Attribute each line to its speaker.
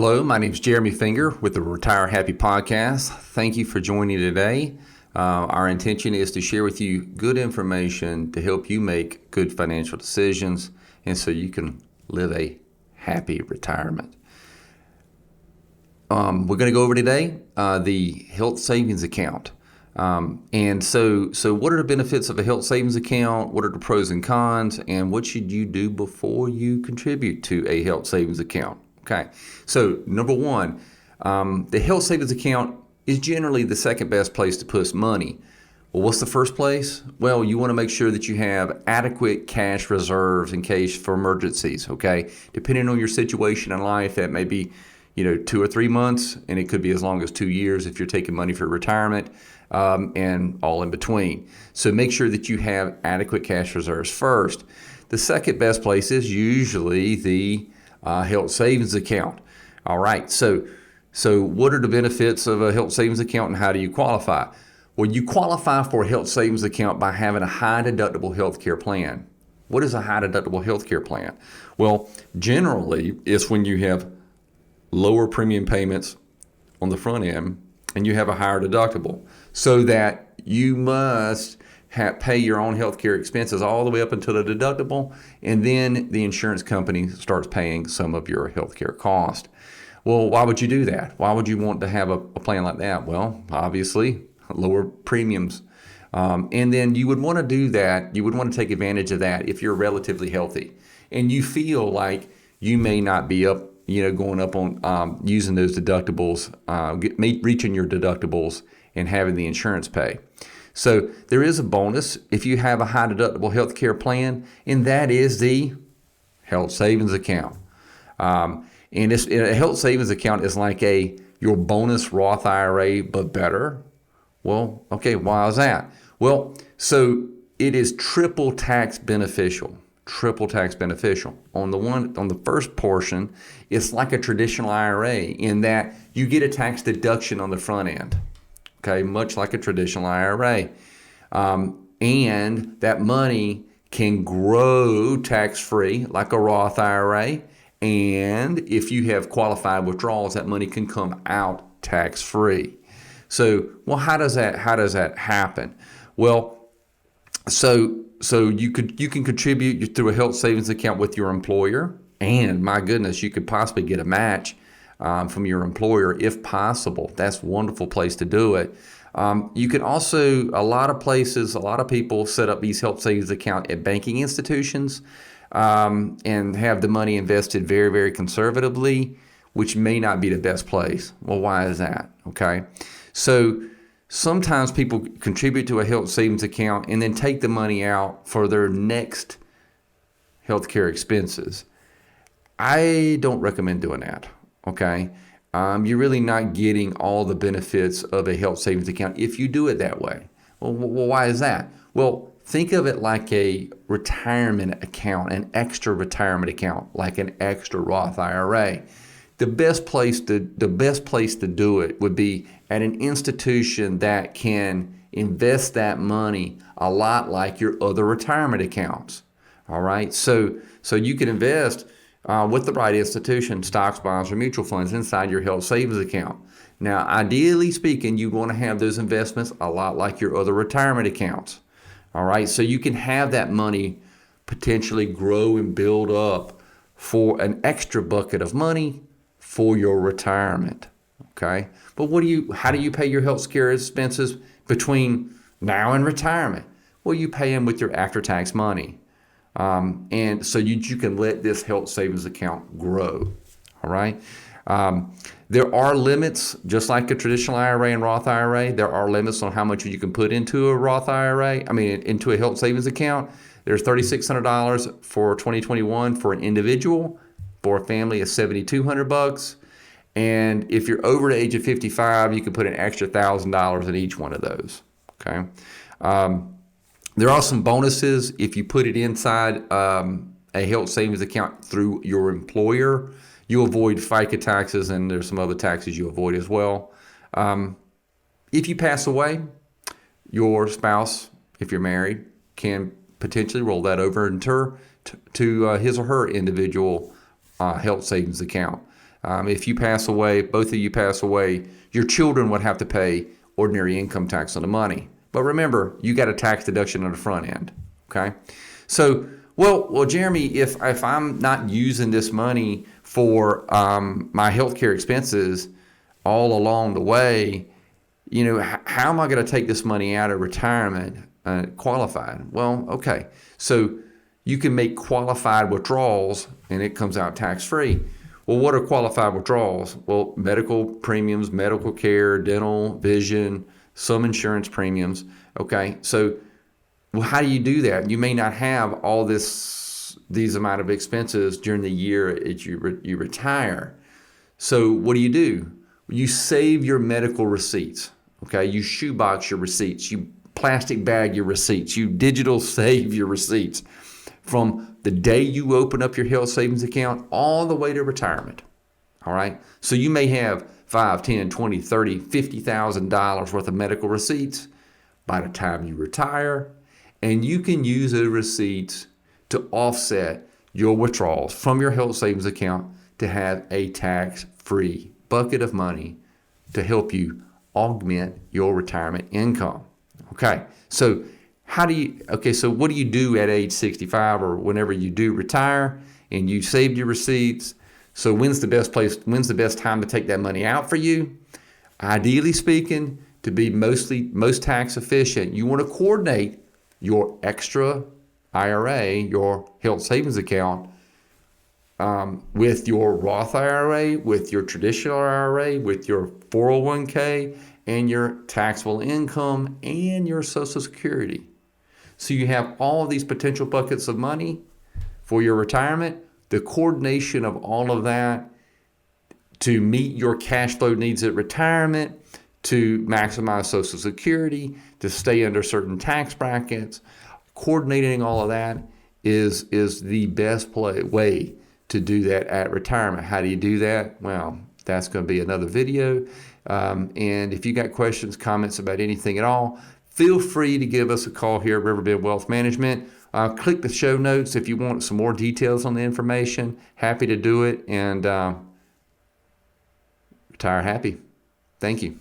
Speaker 1: Hello, my name is Jeremy Finger with the Retire Happy podcast. Thank you for joining today. Our intention is to share with you good information to help you make good financial decisions and so you can live a happy retirement. We're going to go over today the health savings account. And so what are the benefits of a health savings account? What are the pros and cons? And what should you do before you contribute to a health savings account? Okay, so number one, the health savings account is generally the second best place to put money. Well, what's the first place? Well, you want to make sure that you have adequate cash reserves in case for emergencies, okay? Depending on your situation in life, that may be 2 or 3 months, and it could be as long as 2 years if you're taking money for retirement, and all in between. So make sure that you have adequate cash reserves first. The second best place is usually the health savings account. All right, so what are the benefits of a health savings account and how do you qualify? Well, you qualify for a health savings account by having a high deductible health care plan. What is a high deductible health care plan? Well, generally, it's when you have lower premium payments on the front end and you have a higher deductible, so that you must pay your own healthcare expenses all the way up until the deductible, and then the insurance company starts paying some of your healthcare cost. Well, why would you do that? Why would you want to have a plan like that? Well, obviously, lower premiums. And then you would want to do that. You would want to take advantage of that if you're relatively healthy and you feel like you may not be up, going up on using those deductibles, reaching your deductibles and having the insurance pay. So there is a bonus if you have a high deductible health care plan, and that is the health savings account. And a health savings account is like your bonus Roth IRA, but better. Well, okay, why is that? Well, so it is triple tax beneficial. On the first portion, it's like a traditional IRA in that you get a tax deduction on the front end. Okay, much like a traditional IRA. And that money can grow tax-free like a Roth IRA. And if you have qualified withdrawals, that money can come out tax-free. So, well, how does that happen? Well, so you can contribute through a health savings account with your employer, and my goodness, you could possibly get a match from your employer if possible. That's a wonderful place to do it. You can also, a lot of people set up these health savings account at banking institutions and have the money invested very, very conservatively, which may not be the best place. Well, why is that? Okay. So sometimes people contribute to a health savings account and then take the money out for their next healthcare expenses. I don't recommend doing that. Okay, you're really not getting all the benefits of a health savings account if you do it that way. Well, why is that? Well, think of it like a retirement account, an extra retirement account, like an extra Roth IRA. The best place to do it would be at an institution that can invest that money a lot like your other retirement accounts. All right, so you can invest with the right institution, stocks, bonds, or mutual funds inside your health savings account. Now, ideally speaking, you want to have those investments a lot like your other retirement accounts. All right, so you can have that money potentially grow and build up for an extra bucket of money for your retirement. Okay, but how do you pay your health care expenses between now and retirement? Well, you pay them with your after-tax money. And so you can let this health savings account grow. All right. There are limits, just like a traditional IRA and Roth IRA. There are limits on how much you can put into a Roth IRA. Into a health savings account. There's $3,600 for 2021 for an individual. For a family, it's $7,200. And if you're over the age of 55, you can put an extra $1,000 in each one of those. Okay. There are some bonuses if you put it inside a health savings account through your employer. You avoid FICA taxes, and there's some other taxes you avoid as well. If you pass away, your spouse, if you're married, can potentially roll that over into to his or her individual health savings account. If you pass away, both of you pass away, your children would have to pay ordinary income tax on the money. But remember, you got a tax deduction on the front end. Okay, so well, Jeremy, if I'm not using this money for my healthcare expenses all along the way, how am I going to take this money out of retirement qualified? Well, okay, so you can make qualified withdrawals, and it comes out tax free. Well, what are qualified withdrawals? Well, medical premiums, medical care, dental, vision, some insurance premiums. Okay, so well, how do you do that? You may not have all these amount of expenses during the year that you retire. So what do? You save your medical receipts. Okay, you shoebox your receipts. You plastic bag your receipts. You digital save your receipts from the day you open up your health savings account all the way to retirement. All right, so you may have $5, $10, $20, $30, $50,000 worth of medical receipts by the time you retire, and you can use those receipts to offset your withdrawals from your health savings account to have a tax-free bucket of money to help you augment your retirement income. Okay, so what do you do at age 65 or whenever you do retire and you saved your receipts? So when's the best time to take that money out for you? Ideally speaking, to be most tax efficient, you want to coordinate your extra IRA, your health savings account, with your Roth IRA, with your traditional IRA, with your 401k, and your taxable income, and your Social Security. So you have all of these potential buckets of money for your retirement. The coordination of all of that to meet your cash flow needs at retirement, to maximize Social Security, to stay under certain tax brackets. Coordinating all of that is the best way to do that at retirement. How do you do that? Well, that's going to be another video. And if you got questions, comments about anything at all, feel free to give us a call here at Riverbend Wealth Management. Click the show notes if you want some more details on the information. Happy to do it, and retire happy. Thank you.